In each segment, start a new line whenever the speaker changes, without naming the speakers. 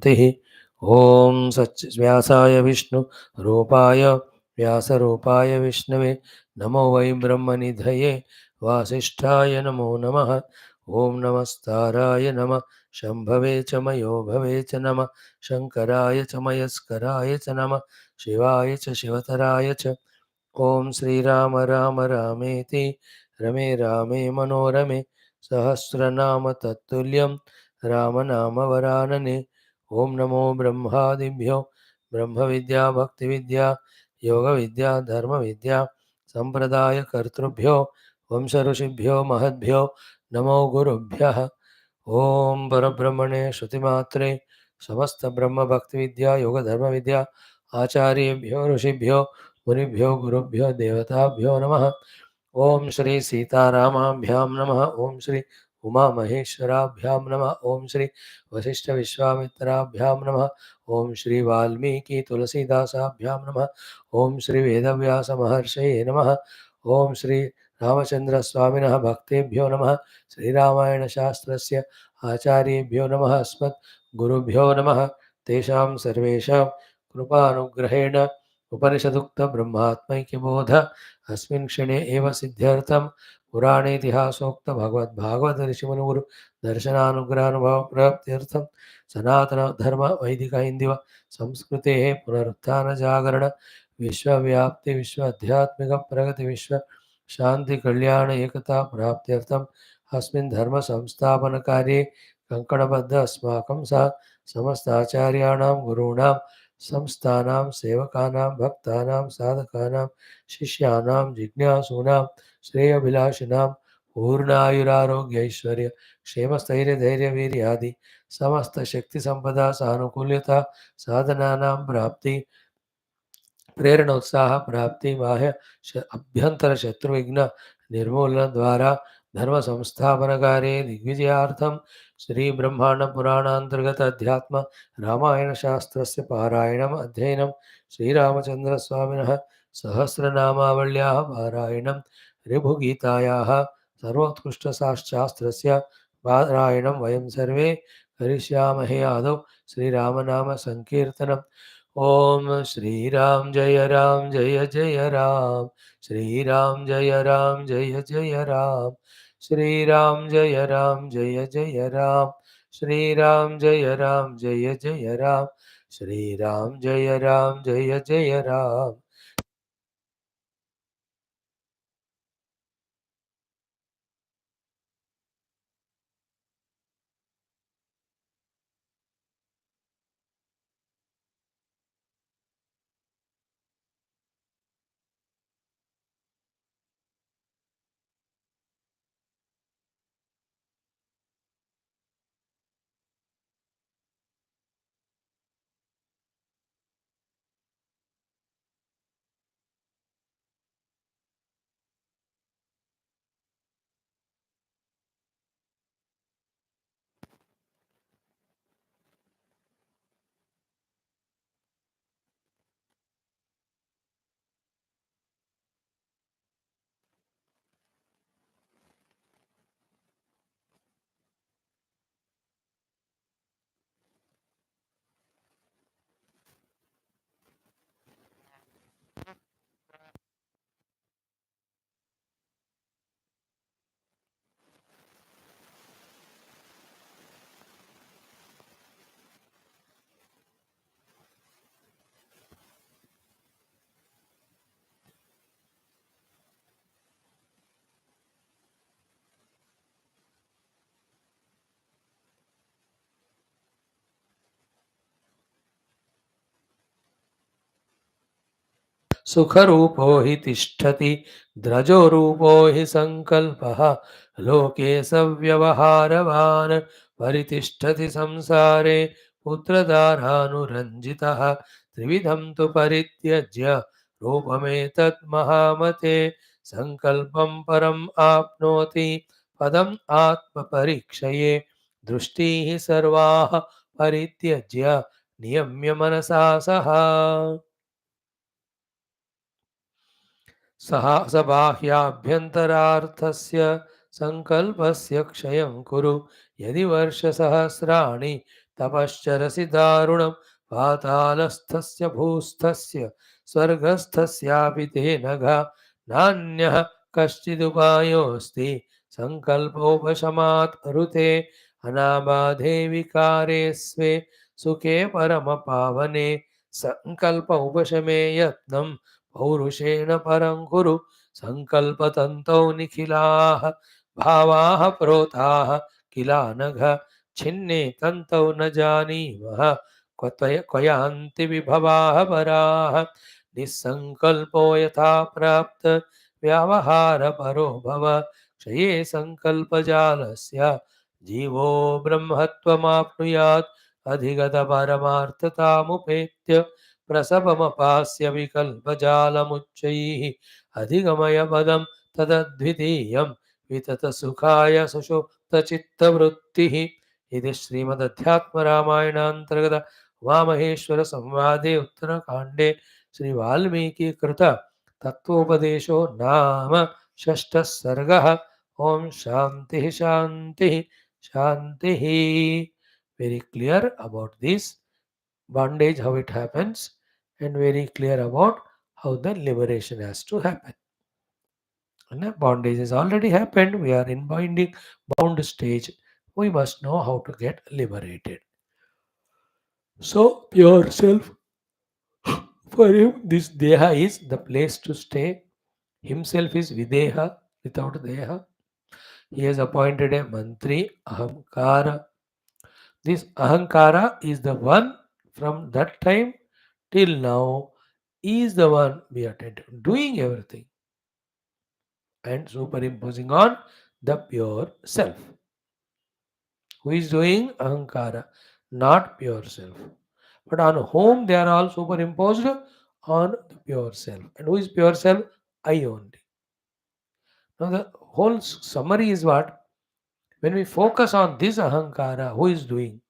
शान्तिः। ॐ व्यासाय विष्णु रूपाय व्यासरूपाय विष्णवे नमो वै ब्रह्मनिधये वासिष्ठाय नमो नमः। ॐ नमस्ताराय नमः शम्भवे च मयो भवे च नमः शङ्कराय च मयस्कराय च नमः शिवाय च शिवतराय च। ॐ श्रीराम राम रामेति रमे रामे मनोरमे सहस्रनाम तत्तुल्यं रामनाम वरानने। ॐ नमो ब्रह्मादिभ्यो ब्रह्मविद्या भक्तिविद्या योगविद्या धर्मविद्या सम्प्रदायकर्तृभ्यो वंशऋषिभ्यो महद्भ्यो नमो गुरुभ्यः। ओम परब्रह्मणे श्रुतिमात्रे समस्त ब्रह्म भक्ति विद्या योग धर्म विद्या आचार्येभ्यो ऋषिभ्यो मुनिभ्यो गुरुभ्यो देवताभ्यो नमः। ओम श्री सीतारामाभ्यां नमः। ओम श्री उमा महेश्वराभ्यां नमः। ओम श्री वशिष्ठ विश्वामित्राभ्यां नमः। ओम श्री वाल्मीकि तुलसीदासाभ्यां नमः। ओम श्री वेदव्यास महर्षये नमः। ओम श्री रामचंद्र स्वामिनः भक्तेभ्यो नमः। श्रीरामायण शास्त्रस्य आचार्येभ्यो नमः। अस्मत् गुरुभ्यो नमः। तेषां सर्वेषां कृपानुग्रहेण उपनिषदुक्त ब्रह्मात्मैक्यबोध अस्मिन् क्षणे एव सिद्ध्यर्थं पुराणेतिहासोक्त भगवद्भागवत ऋषिमुनिगुरु दर्शनानुग्रहानुभव प्राप्त्यर्थं सनातन धर्म वैदिक हिंदीव संस्कृतेः पुनरुत्थान जागरण विश्वव्याप्ति विश्व आध्यात्मिक प्रगति विश्व शांति कल्याण एकता प्राप्त्यर्थं अस्मिन् धर्म संस्थापन कार्ये कंकणबद्ध अस्माकं सह समस्त आचार्याणां गुरूणां संस्थानां सेवकानां भक्तानां साधकानां शिष्यानां जिज्ञासूनां श्रेयभिलाषिणां पूर्णायुरारोग्य ऐश्वर्य क्षेमस्थैर्य धैर्य वीर्यादि समस्त शक्ति संपदा सानुकूल्यता साधनानां प्राप्ति प्रेरणा उत्साह प्राप्ति बाह्य अभ्यंतर शत्रुविघ्न निर्मूलन द्वारा धर्म संस्थापन कार्ये दिग्विजयार्थम श्री ब्रह्मांड पुराणांतर्गत अध्यात्म रामायण शास्त्रस्य पारायणम अध्ययनम श्रीरामचंद्र स्वामिनः सहस्रनामावल्याः पारायणम ऋभुगीतायाः सर्वोत्कृष्ट शास्त्रस्य पारायणम वयं सर्वे करिष्यामहे। आदौ श्रीरामनाम संकीर्तनम्। ओम श्री राम जय जय राम श्री राम जय जय राम श्री राम जय जय राम श्री राम जय जय राम श्री राम जय जय राम। सुखरूपो हि तिष्ठति द्रजो रूपो हि संकल्पः लोके सव्यवहारवान् परितिष्ठति संसारे पुत्रदारानुरञ्जितः त्रिविधं तु परित्यज्य रूपमेतत् महामते संकल्पं परम् आप्नोति पदम् आत्मपरीक्षये दृष्टिः सर्वाः परित्यज्य नियम्य मनसा सह सबाह्याभ्यन्तरार्थस्य संकल्पस्य क्षयं कुरु यदि वर्षसहस्राणि तपश्चरसि दारुणं पातालस्थस्य भूस्थस्य स्वर्गस्थस्यापि ते नघ नान्यः कश्चिदुपायोऽस्ति सङ्कल्पोपशमात् ऋते अनाबाधे विकारे स्वे सुखे परमपावने सङ्कल्प उपशमे यत्नं पौरुषेण परं कुरु सङ्कल्पतन्तौ निखिलाः भावाः प्रोताः किलानघ छिन्ने तन्तौ न जानीमः क्वयान्ति विभवाः पराः निस्सङ्कल्पो यथा प्राप्त व्यावहारपरो भव क्षये सङ्कल्पजालस्य जीवो ब्रह्मत्वमाप्नुयात् अधिगतपरमार्थतामुपेत्य प्रसवमपास्य विकल्पजालमुच्चैः अधिगमय पदं तदद्वितीयं विततसुखाय सुषुप्तचित्तवृत्तिः इति श्रीमदध्यात्मरामायणान्तर्गत उमामहेश्वरसंवादे उत्तरकाण्डे श्रीवाल्मीकिकृत तत्त्वोपदेशो नाम षष्ठः सर्गः। ॐ शान्तिः शान्तिः शान्तिः। Very clear about this bondage, how it happens, and very clear about how the liberation has to happen. And the bondage has already happened. We are in binding bound stage. We must know how to get liberated. So pure self, for him, this deha is the place to stay. Himself is videha, without deha. He has appointed a mantri, ahamkara. This ahankara is the one from that time till now is the one we attend to, doing everything and superimposing on the pure self. Who is doing ahankara? Not pure self. But on whom they are all superimposed? On the pure self. And who is pure self? I only. Now the whole summary is what? When we focus on this ahankara, who is doing?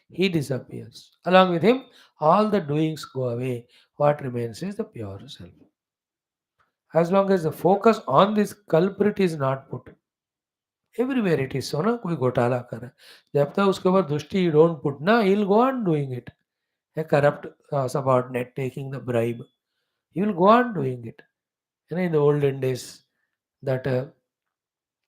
He disappears. Along with him, all the doings go away. What remains is the pure self. As long as the focus on this culprit is not put, everywhere it is so ना कोई घोटाला कर रहा है, जब तक उसके ऊपर दृष्टि you don't put ना, he'll go on doing it. A corrupt subordinate taking the bribe, he will go on doing it. You know, in the olden days, that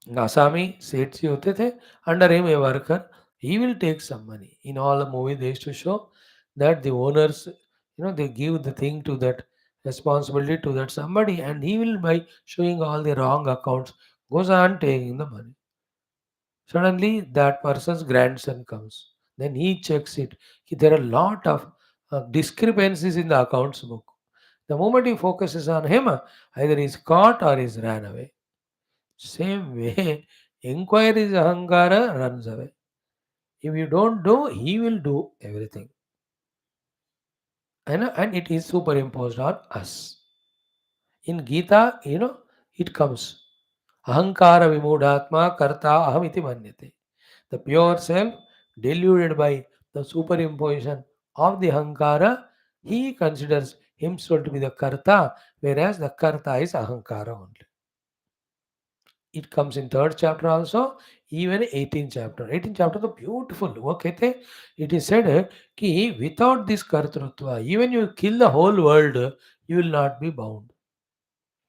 Asami Seths होते थे, under him a worker, he will take some money. In all the movies, they used to show that the owners, they give the thing to that responsibility to that somebody, and he will, by showing all the wrong accounts, goes on taking the money. Suddenly, that person's grandson comes. Then he checks it. There are a lot of discrepancies in the accounts book. The moment he focuses on him, either he's caught or he's ran away. Same way, inquiries ahankara runs away. If you don't do, he will do everything. And it is superimposed on us. In Gita, it comes. Ahankara vimudhatma karta aham iti manyate. The pure self, deluded by the superimposition of the ahankara, he considers himself to be the karta, whereas the karta is ahankara only. It comes in third chapter also, even 18th chapter. 18th chapter is beautiful. Okay, it is said कि without this kartrutva, even you kill the whole world, you will not be bound.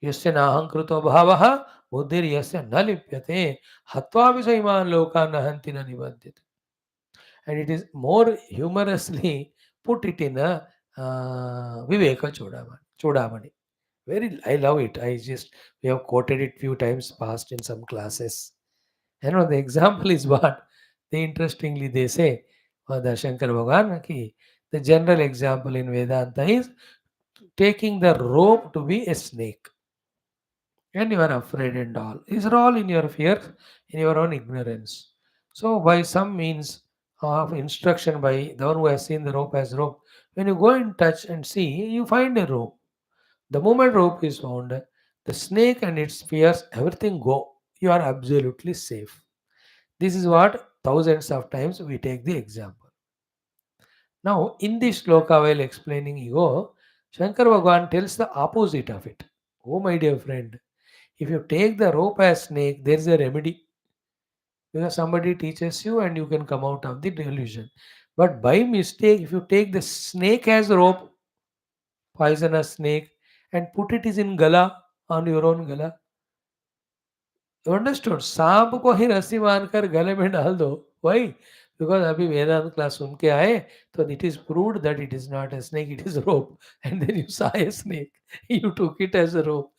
यस्य नाहंकृतो भावः बुद्धिर्यस्य न लिप्यते हत्वा विषयिमान् लोकान् न हन्ति न निबध्यते. And it is more humorously put it in a Viveka Chodamani. I love it. We have quoted it few times past in some classes. The example is what? Interestingly, they say, the Shankar Bhagavan, the general example in Vedanta is taking the rope to be a snake. And you are afraid and all. These are all in your fear, in your own ignorance. So, by some means of instruction by the one who has seen the rope as rope, when you go and touch and see, you find a rope. The moment rope is found, the snake and its fears, everything go. You are absolutely safe. This is what thousands of times we take the example. Now, in this shloka, while explaining ego, Shankar Bhagavan tells the opposite of it. Oh, my dear friend, if you take the rope as snake, there is a remedy. Because somebody teaches you and you can come out of the delusion. But by mistake, if you take the snake as rope, poisonous snake, and put it is in gala, on your own gala, you understood? सांप को ही रस्सी बांधकर गले में डाल दो. Why? Because अभी वेदांत class सुन के आए, तो it is proved that it is not a snake, it is rope. And then you saw a snake, you took it as a rope.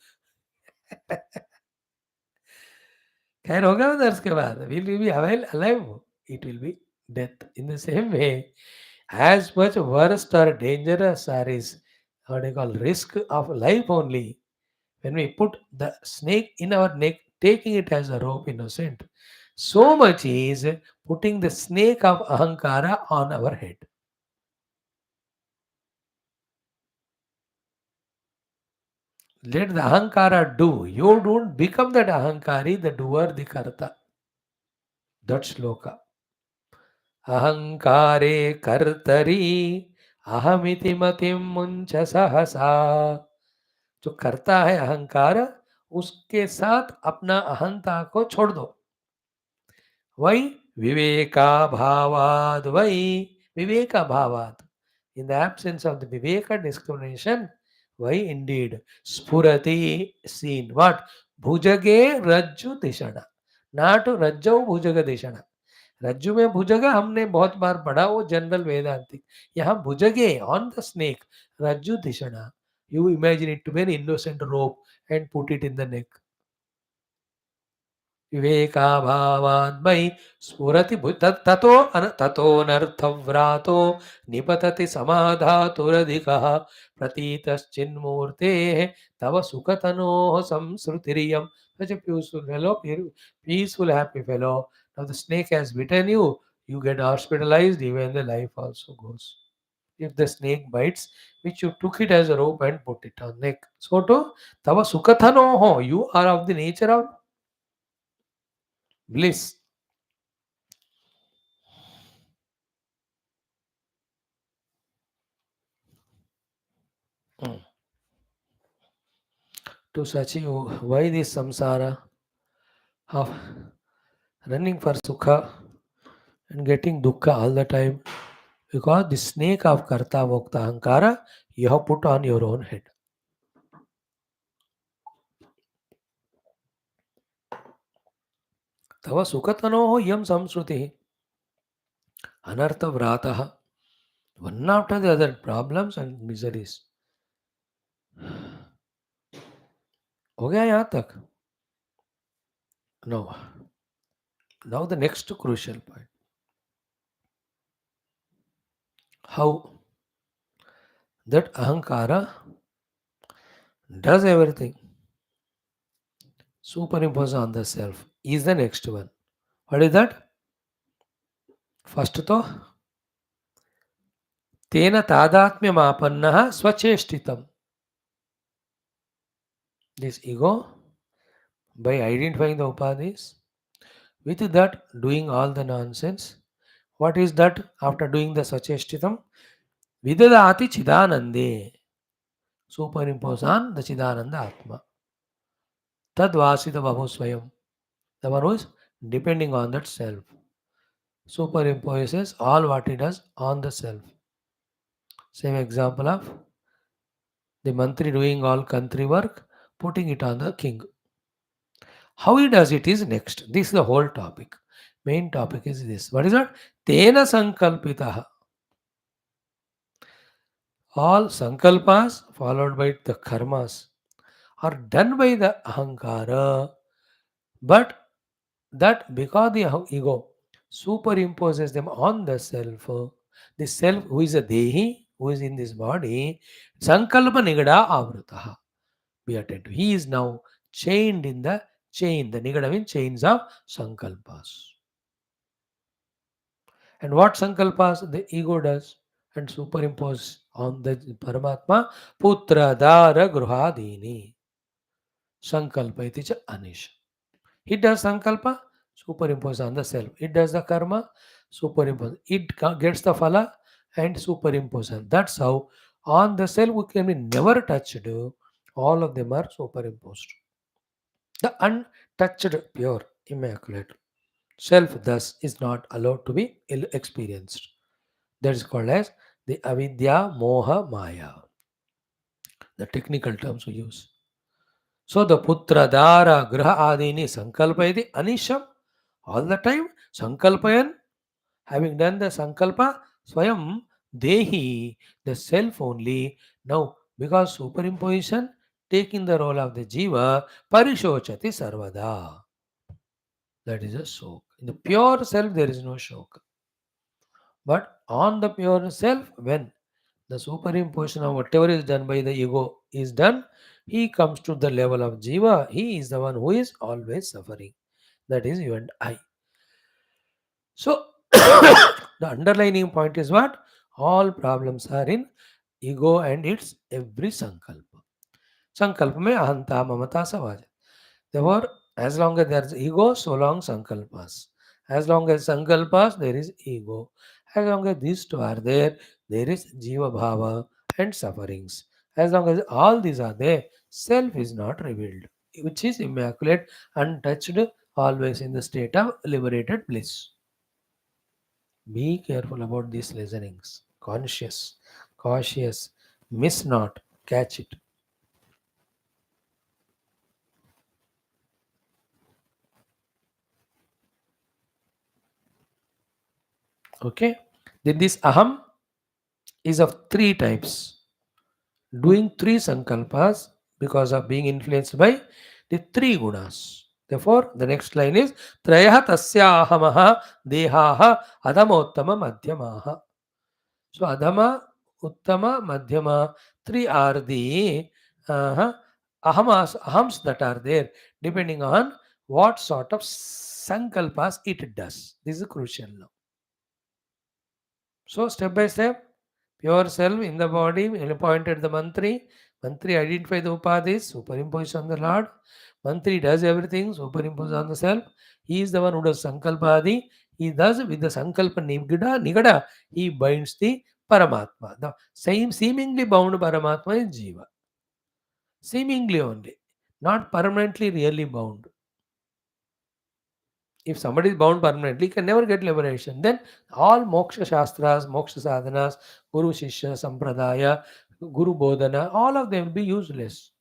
खैर होगा उधर उसके बाद. Will you be alive? It will be death. In the same way, as much worst or dangerous are is what I call risk of life only. When we put the snake in our neck, taking it as a rope, innocent, so much is putting the snake of ahankara on our head. Let the ahankara do. You don't become that ahankari, the doer, the karta. That's shloka. अहंकारे कर्तरी अहमिति मतिम मुंच सहसा. जो करता है अहंकार, उसके साथ अपना अहंता को छोड़ दो. वही विवेका भावाद, वही Viveka भावाद. In the absence of the viveka discrimination, why indeed spurati seen. What? Bhujage rajju dishana. Not rajjau bhujaga dishana. रज्जु में भुजगा हमने बहुत बार पढ़ा, वो जनरल वेदांतिक. यहाँ भुजगे ऑन द स्नेक, रज्जु धिषणा. You imagine it to be an innocent rope and put it in the neck. विवेकाभावान्मयि स्फुरति ततो ततोऽनर्थव्रातो निपतति समाधातुरधिकः प्रतीतश्चिन्मूर्तेः तव सुखतनोः संसृतिरियम्. Such a peaceful fellow, peaceful, happy fellow. Now the snake has bitten you, you get hospitalized, even the life also goes. If the snake bites, which you took it as a rope and put it on neck. So to tava sukhanoho, you are of the nature of bliss. Mm. To Sachi, why this samsara of running for sukha and getting dukkha all the time? Because the snake of karta vokta ahankara you have put on your own head. Tava sukhatanoho yam samsruti anartha vrataha. One after the other problems and miseries. हो गया यहाँ तक? No. Now the next crucial point. How that ahankara does everything. Superimpose on the self is the next one. What is that? First to तेन तादात्म्यमापन्नः स्वचेष्टितम्. This ego, by identifying the upadhis, with that doing all the nonsense. What is that after doing the swacheshtitam? Vidadati chidanande. Superimpose on the chidananda atma. Tadvasita bhavu swayam. The one who is depending on that self. Superimposes all what he does on the self. Same example of the mantri doing all country work, putting it on the king. How he does it is next. This is the whole topic. Main topic is this. What is that? Tena sankalpitaha. All sankalpas followed by the karmas are done by the ahankara, but that because the ego superimposes them on the self who is a dehi, who is in this body, sankalpa nigada avrataha. Be attentive. He is now chained in the chain. The nigada means chains of sankalpas. And what sankalpas the ego does and superimpose on the Paramatma? Putra dara gruhadini. Sankalpa iti cha anish. It does sankalpa, superimpose on the self. It does the karma, superimpose. It gets the phala and superimpose. That's how on the self we can be never touched. All of them are superimposed. The untouched, pure, immaculate self thus is not allowed to be experienced. That is called as the avidya, moha, maya. The technical terms we use. So the putra, dara, graha adini sankalpa iti anisham. All the time sankalpayan, having done the sankalpa, swayam dehi, the self only. Now because superimposition taking the role of the jiva, parishochati sarvada. That is a shok. In the pure self there is no shok. But on the pure self, when the superimposition of whatever is done by the ego is done, he comes to the level of jiva. He is the one who is always suffering. That is you and I. So the underlining point is what? All problems are in ego and its every sankalpa. Sankalpa mein ahanta, mamata, savaja. Therefore, as long as there is ego, so long sankalpas. As long as sankalpas, there is ego. As long as these two are there, there is jiva bhava and sufferings. As long as all these are there, self is not revealed, which is immaculate, untouched, always in the state of liberated bliss. Be careful about these listenings. Conscious, cautious, miss not, catch it. Okay? Then this aham is of three types. Doing three sankalpas because of being influenced by the three gunas. Therefore, the next line is Trayah tasya ahamaha dehaha adhamottama madhyamaha. So, adhama, uttama, madhyama, three are the ahams that are there, depending on what sort of sankalpas it does. This is crucial now. So, step by step, pure self in the body, appointed the mantri. Mantri identify the upadhis, superimpose on the Lord. Mantri does everything, superimpose on the self. He is the one who does sankalpadi. He does with the sankalpa nigada, he binds the Paramatma. The same seemingly bound Paramatma is Jiva. Seemingly only, not permanently really bound. If somebody is bound permanently, can never get liberation. Then all moksha shastras, moksha sadhanas, guru shishya, sampradaya, guru bodhana, all of them will be useless.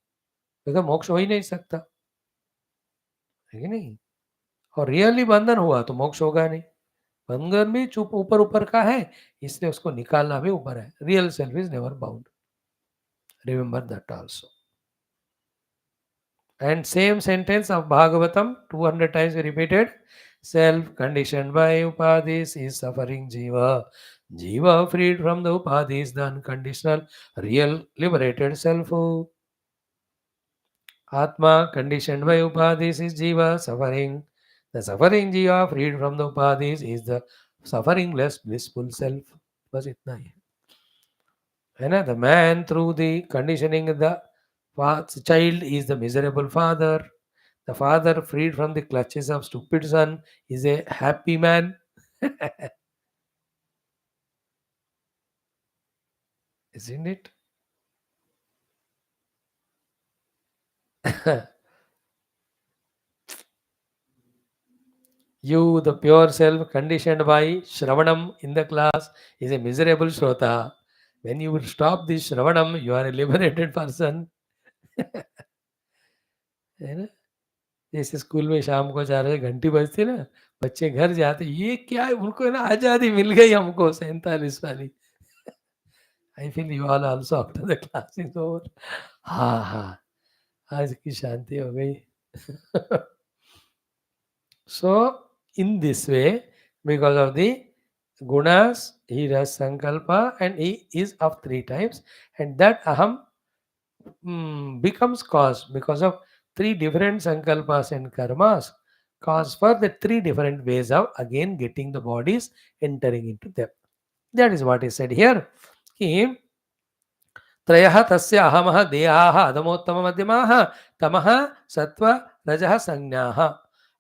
because मोक्ष हो ही नहीं सकता है कि नहीं. और really बंधन हुआ तो मोक्ष होगा नहीं. बंधन भी चुप ऊपर ऊपर का है, इसलिए उसको निकालना भी ऊपर है. Real self is never bound. Remember that also. And same sentence of Bhagavatam, 200 times we repeated. Self conditioned by upadhis is suffering jiva. Jiva freed from the upadhis, the unconditional, real, liberated self. Atma conditioned by upadhis is jiva, suffering. The suffering jiva freed from the upadhis is the sufferingless, blissful self. बस इतना ही है ना. The man through the conditioning the child is the miserable father. The father, freed from the clutches of stupid son, is a happy man. Isn't it? You, the pure self, conditioned by Shravanam in the class, is a miserable Shrota. When you stop this Shravanam, you are a liberated person. है ना. जैसे school में शाम को 4 बजे घंटी बजती ना, बच्चे घर जाते, ये क्या है, उनको है ना आज़ादी मिल गई हमको 47 वाली. I feel you all also after the class is over. हाँ, हाँ, आज की शांति हो गई. So, in this way, because of the gunas, he does sankalpa and he is of three types, and that aham becomes cause because of three different sankalpas and karmas, cause for the three different ways of again getting the bodies entering into them. That is what is said here. कि त्रयः तस्य अहमः देहाः अधमोत्तममध्यमाः तमः सत्व रजः संज्ञाः.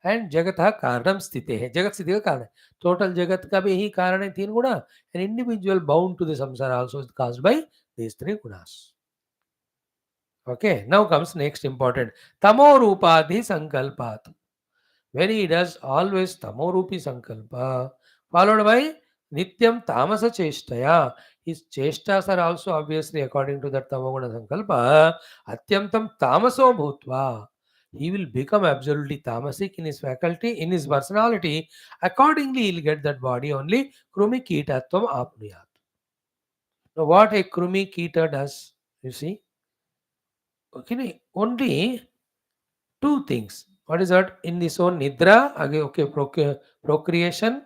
And जगत कारणम स्थिति है. जगत स्थिति का कारण है. टोटल जगत का भी ही कारण है तीन गुणा. An individual bound to the samsara also is caused by these three gunas. Okay, now comes next important. Tamo Rupadhi Sankalpat. When he does always Tamo Rupi Sankalpa, followed by Nityam tamasa cheshtaya. His cheshtas are also obviously according to that tamoguna sankalpa. Atyamtam tamaso bhutva. He will become absolutely tamasic in his faculty, in his personality. Accordingly, he'll get that body only. Krumi kitatvam apnuyat. Now, what a krumi kita does, you see, okay, only two things. What is that? In this own nidra, okay, procreation.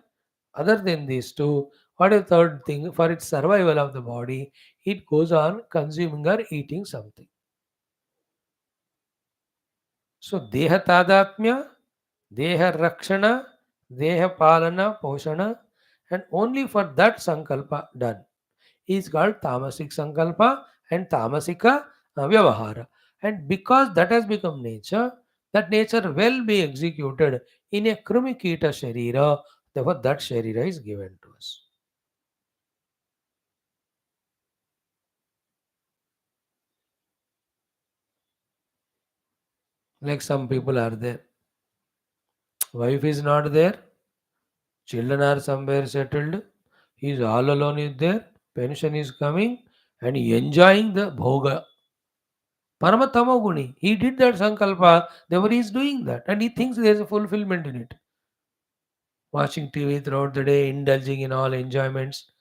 Other than these two, what is third thing? For its survival of the body, it goes on consuming or eating something. So, deha tadatmya, deha rakshana, deha palana, poshana, and only for that sankalpa done is called tamasic sankalpa and tamasika vyavahara. And because that has become nature, that nature will be executed in a krumikita sharira. Therefore, that sharira is given to us. Like some people are there, wife is not there, children are somewhere settled, he is all alone is there, pension is coming, and he enjoying the bhoga. Paramatama he did that sankalpa, therefore he is doing that, and he thinks there is a fulfillment in it. Watching TV throughout the day, indulging in all enjoyments.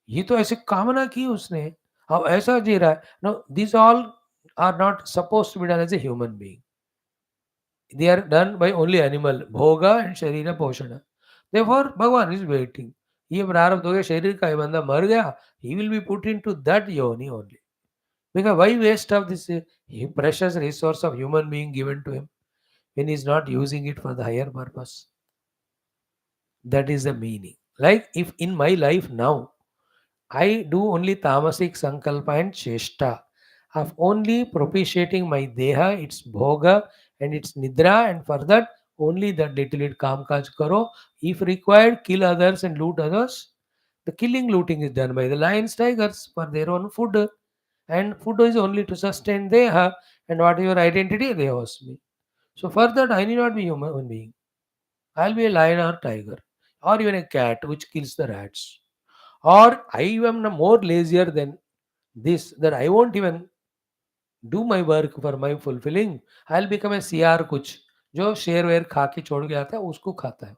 ये तो ऐसे कामना की उसने, अब ऐसा जी रहा है. No, these all are not supposed to be done as a human being. They are done by only animal, bhoga and sharira poshana. Therefore, Bhagavan is waiting. ये प्रारब्ध हो गया, शरीर का ये बंदा मर गया, he will be put into that yoni only. Because why waste of this precious resource of human being given to him when he is not using it for the higher purpose? That is the meaning. Like if in my life now, I do only tamasic sankalpa and cheshta of only propitiating my deha, its bhoga and its nidra, and for that only that little bit kamkaj karo. If required, kill others and loot others. The killing looting is done by the lions, tigers for their own food, and food is only to sustain deha. And what is your identity? Dehosmi. So for that, I need not be human being. I'll be a lion or tiger, or even a cat which kills the rats. Or I am more lazier than this that I won't even do my work for my fulfilling. I'll become a CR कुछ जो शेर where खा के छोड़ के आता है उसको खाता है.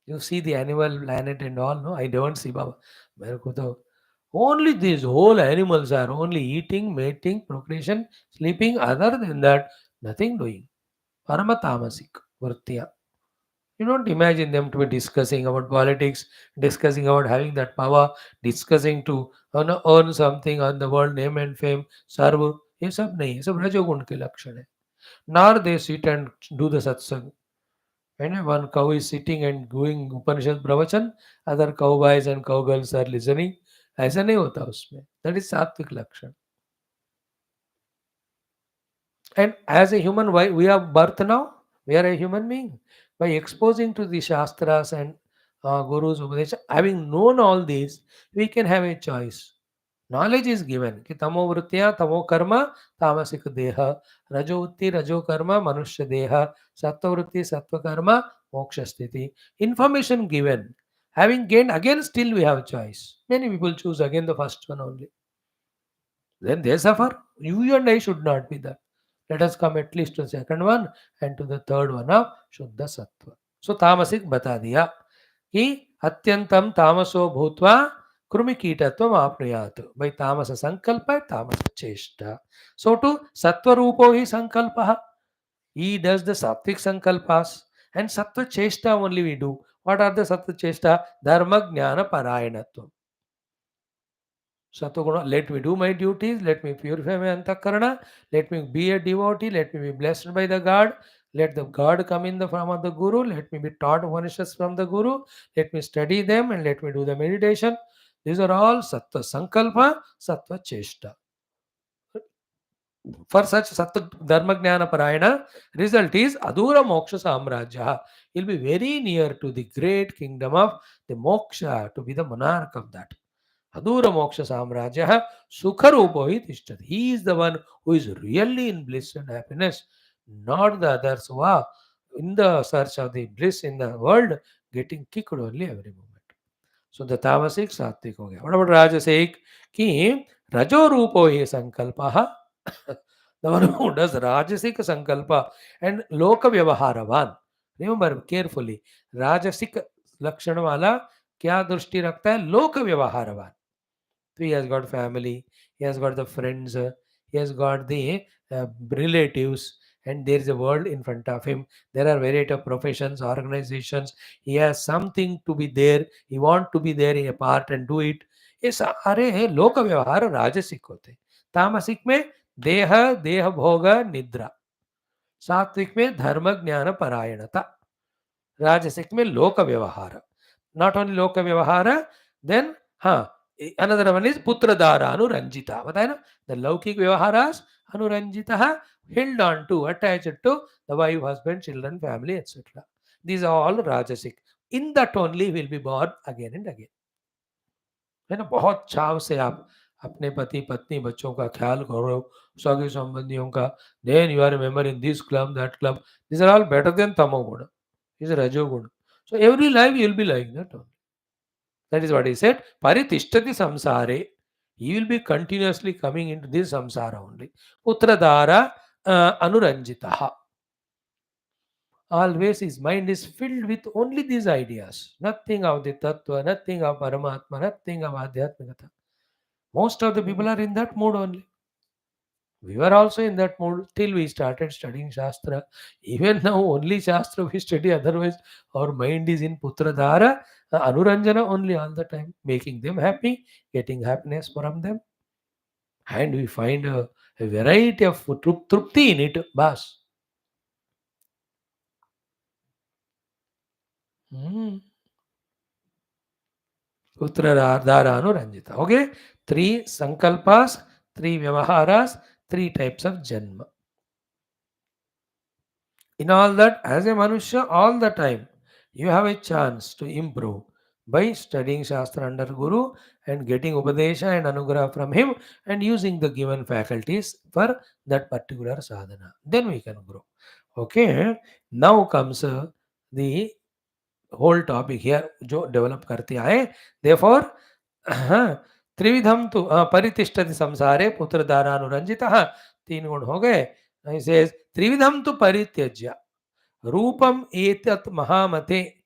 You see the animal planet and all, no? I don't see Baba. मेरे को तो only these whole animals are only eating, mating, procreation, sleeping. Other than that, nothing doing. Paramatamasic vritya. You don't imagine them to be discussing about politics, discussing about having that power, discussing to earn something on the world name and fame, सर्व ये सब नहीं, ये सब रजोगुण के लक्षण है. Nor they sit and do the satsang. When one cow is sitting and doing Upanishad pravachan, other cowboys and cowgirls are listening. ऐसा नहीं होता उसमें. That is सात्विक लक्षण. And as a human, why we have birth now? We are a human being. By exposing to the Shastras and Gurus, Upadesha, having known all these, we can have a choice. Knowledge is given. Ki tamo vritya, tamo karma, tamasik deha. Rajo utti, rajo karma, manushya deha. Sattva vritti, sattva karma, moksha sthiti. Information given. Having gained, again still we have choice. Many people choose again the first one only. Then they suffer. You and I should not be that. Let us come at least to the second one and to the third one of Shuddha Sattva. So तामसिक बता दिया कि अत्यंतम तामसो भूत्वा कृमि कीटत्वम आपनुयात. By तामस संकल्प, तामस चेष्टा. So to sattva रूपो ही संकल्पः. He does the sattvic sankalpas and sattva cheshta only we do. What are the sattva cheshta? Dharma jnana parayanatvam. Satoguna, let me do my duties, let me purify my antakarana, let me be a devotee, let me be blessed by the God, let the God come in the form of the Guru, let me be taught Upanishads from the Guru, let me study them and let me do the meditation. These are all Sattva Sankalpa, Sattva Cheshta. For such Sattva Dharma Jnana Parayana, result is Adura Moksha Samrajya. He'll be very near to the great kingdom of the Moksha, to be the monarch of that. Adura Moksha Samrajya Sukharupo hi tishtati. He is the one who is really in bliss and happiness, not the others who are in the search of the bliss in the world, getting kicked only every moment. So the tamasic सात्विक हो गया. What about rajasic? कि रजो रूपो ये संकल्पः, the one who does rajasic sankalpa and loka vyavaharavan. Remember carefully, rajasic लक्षण वाला क्या दृष्टि रखता है? लोक व्यवहारवान. So he has got family, he has got the friends, he has got the relatives, and there is a world in front of him. There are variety of professions, organizations. He has something to be there. He want to be there in a part and do it. ये सारे लोक व्यवहार राजसिक होते. तामसिक में देह देह भोग निद्रा. सात्विक में धर्म ज्ञान परायणता. राजसिक में लोक व्यवहार. Not only लोक व्यवहार, then हाँ, another one is putra dara anuranjita. बताया ना, the लौकिक व्यवहारास अनुरंजिता, held on to, attached to the wife, husband, children, family, etc. These are all rajasic. In that only will be born again and again. है ना, बहुत चाव से आप अपने पति पत्नी बच्चों का ख्याल करो, सगे संबंधियों का. Then you are a member in this club, that club. These are all better than tamoguna. This is rajoguna. So every life you will be like that only. That is what he said. Paritishthati samsare. He will be continuously coming into this samsara only. Putradara anuranjitaha. Always his mind is filled with only these ideas. Nothing of the tattva, nothing of Paramatma, nothing of Adhyatma. Most of the people are in that mood only. We were also in that mood till we started studying Shastra. Even now, only Shastra we study, otherwise, our mind is in Putradhara, Anuranjana only all the time, making them happy, getting happiness from them. And we find a variety of trupti in it, bas. Putradhara Anuranjita. Okay? 3 sankalpas, 3 vyavaharas, 3 types of janma. In all that, as a Manushya, all the time, you have a chance to improve by studying Shastra under Guru and getting Upadesha and Anugrah from him and using the given faculties for that particular sadhana. Then we can grow. Okay, now comes the whole topic here, जो develop करते आए. Therefore, त्रिविधम तो परितिष्ठति संसारे पुत्रदारानुरंजितः. 3 गुण हो गए. He says त्रिविधम तो परित्यज्य रूपम एतत् महामते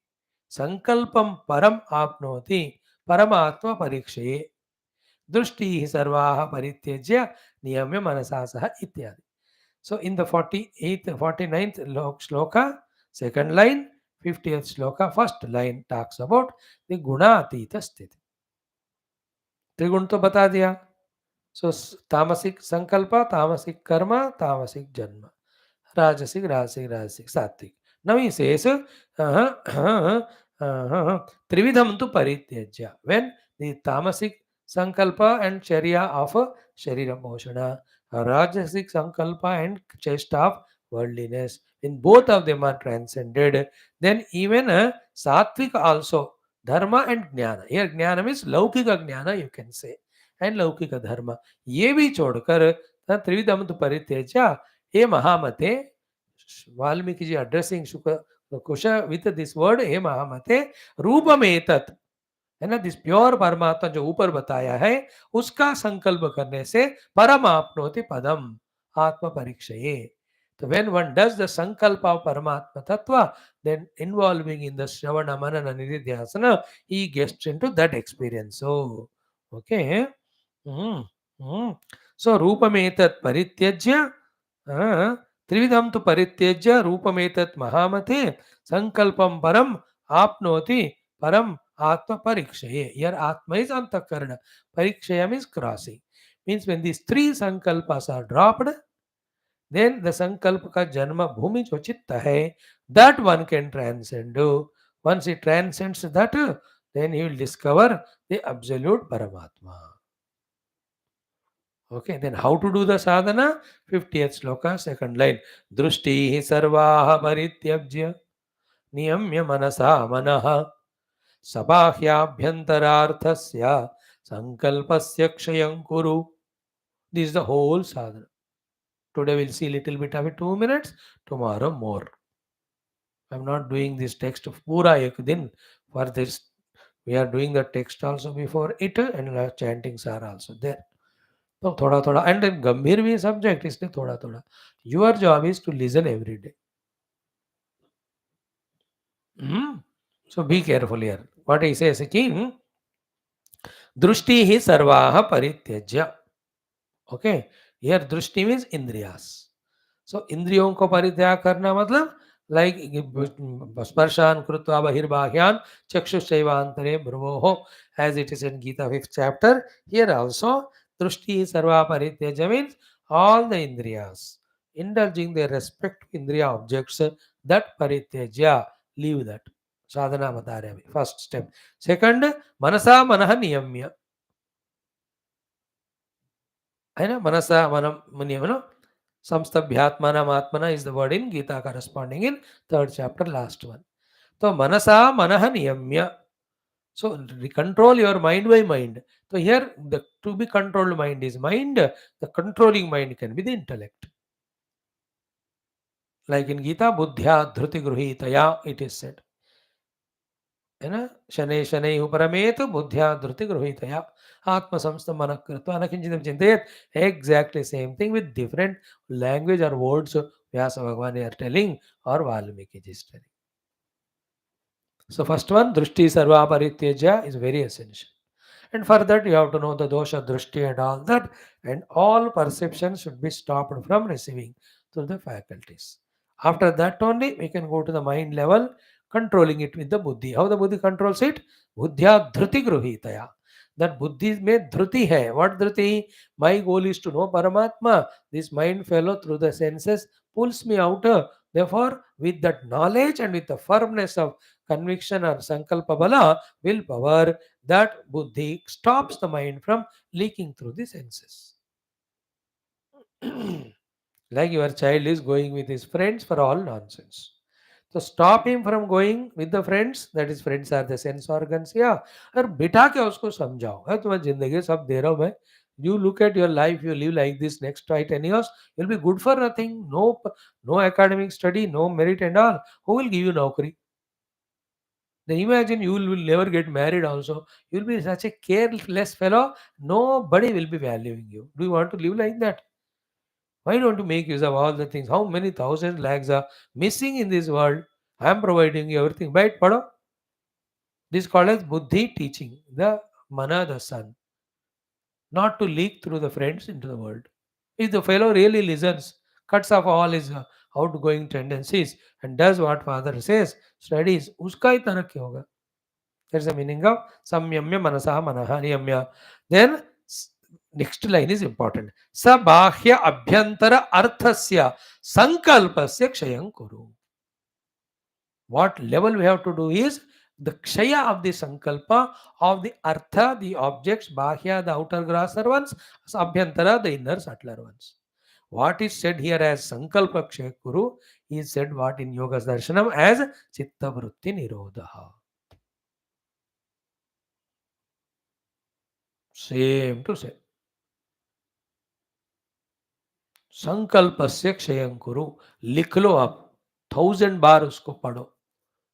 संकल्पम परम आपनोति परमात्म परीक्षये दृष्टि सर्वाः परित्यज्य नियम्य मनसा सह इत्यादि. So in the 48th, 49th shloka, second line, 50th shloka, first line talks about the गुणातीत स्थिति. त्रिगुण तो बता दिया. So तामसिक संकल्प, तामसिक कर्म, तामसिक जन्म. Rajasic, Rajasic, Rajasic, Sattvic. Now he says, Trividham tu Parityajya. When the Tamasic Sankalpa and Charya of Sharira Moshana, Rajasic Sankalpa and chest of worldliness, when both of them are transcended, then even Sattvic also, Dharma and Jnana. Here Jnana means Laukika Jnana, you can say, and Laukika Dharma. ये भी छोड़कर त्रिविधम तो परित्यज्य. He Mahamate, Valmiki ji addressing Kusha with this word, He Mahamate, Rupam etat. है ना, this pure परमात्मा जो ऊपर बताया है उसका संकल्प करने से परम आपनोति पदम आत्म परीक्षये. So when one does the sankalpa of Paramatma Tattva, then involving in the Shravana, Manana, Nididhyasana, he gets into that experience. So, okay. So, Rupametat Parityajya, त्रिविधम तो परित्यज्य रूपमेतत् महामते संकल्पम परम आपनोति परम आत्म परीक्षये. Here Atma is Antakarana. Parikshayam is crossing. Means when these 3 sankalpas are dropped, then the sankalpa ka janma bhumi jo chitta hai, that one can transcend. Once he transcends that, then he will discover the absolute Paramatma. Okay, then how to do the sadhana? 50th sloka, second line. Drushti sarvaha parityabhya niyamya manasa manaha sabhahyabhyantararthasya sankalpasya kshayam kuru. This is the whole sadhana. Today we'll see little bit of it, 2 minutes. Tomorrow more. I'm not doing this text of Pura Ek Din. For this, we are doing the text also before it, and chantings are also there. So thoda thoda, and then Gambhir bhi subject, isliye thoda thoda. Your job is to listen every day. Hmm? So be careful here. What he says, ki Drushti hi sarvaha parityajya. Okay. Here Drushti means Indriyas. So इंद्रियों को परित्याग करना मतलब like स्पर्शान कृत्वा बहिर्बाह्यान चक्षुषैवांतरे भ्रुवोः, as it is in Gita 5th chapter. Here also दृष्टि सर्वा परित्यज्य means all the indriyas indulging their respective indriya objects, that परित्यज्य, leave that. साधना बता रहे अभी, फर्स्ट स्टेप. सेकंड, मनसा मनः नियम्य, है ना. मनसा मनम नियमन samstabhyatmanam is the word in Gita corresponding in third chapter, last one. So manasa manaha niyamya. So control your mind by mind. So here the to be controlled mind is mind. The controlling mind can be the intellect. Like in Gita, buddhya dhruti gruhitaya, it is said. है ना. शनै शनै परमेत बुद्ध्या धृति गृहीतया आत्म संस्थम मन कृत्वा न किंचित चिंतयेत. Exactly same thing with different language or words Vyasa Bhagavan are telling or Valmiki is telling. So first one, Drushti Sarva Parityaja, is very essential. And for that, you have to know the dosha, drushti, and all that. And all perceptions should be stopped from receiving through the faculties. After that only, we can go to the mind level, controlling it with the buddhi. How the buddhi controls it? Buddhya dhruti gruhitaya. That buddhi mein dhruti hai. What dhruti? My goal is to know Paramatma. This mind fellow through the senses pulls me out. Therefore, with that knowledge and with the firmness of conviction or sankalpa bala, willpower, that buddhi stops the mind from leaking through the senses. Like your child is going with his friends for all nonsense. So stop him from going with the friends, that is friends are the sense organs. Yeah. और बिठा के उसको समझाओ, है तुम्हें जिंदगी सब दे रहा हूं मैं. You look at your life, you live like this next 10 years, you'll be good for nothing. No academic study, no merit and all. Who will give you naukri? Then imagine you will never get married also. You will be such a careless fellow. Nobody will be valuing you. Do you want to live like that? Why don't you make use of all the things? How many thousand lakhs are missing in this world? I am providing you everything. Right, Pado? This is called as Buddhi teaching. The Mana, the son. Not to leak through the friends into the world. If the fellow really listens, cuts off all his outgoing tendencies and does what father says, studies, uska hi tarakki hoga. That's the meaning of samyamya manasa manaha niyamya. Then next line is important. Sabahya abhyantara arthasya sankalpasya kshayam kuru. What level we have to do is the kshaya of the sankalpa of the artha, the objects, bahya, the outer grosser ones, abhyantara, the inner subtler ones. What is said here as sankalpa kshaya kuru is said what in yoga darshanam as chitta vritti nirodha. Same to say. संकल्पस्य क्षयं कुरु. लिख लो आप, 1000 बार उसको पढ़ो.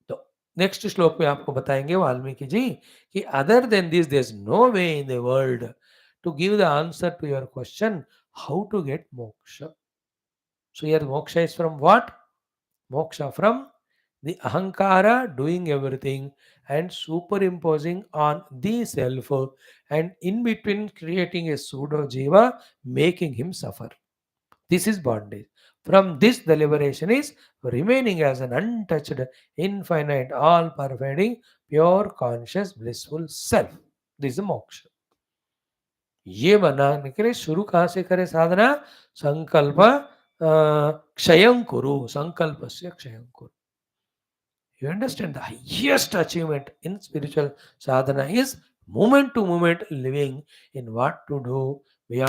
तो next श्लोक में आपको बताएंगे वाल्मीकि जी कि other than this there is no way in the world to give the answer to your question how to get moksha. So here moksha is from what? Moksha from the ahankara doing everything and superimposing on the self, and in between creating a pseudo jiva, making him suffer. This is bondage. From this, the liberation is remaining as an untouched, infinite, all pervading, pure, conscious, blissful self. This is moksha. ये बनाने के लिए शुरू कहाँ से करें साधना? संकल्प क्षयं कुरु. संकल्प से क्षयं कुरु. You understand the highest achievement in spiritual sadhana is moment to moment living in what to do. We are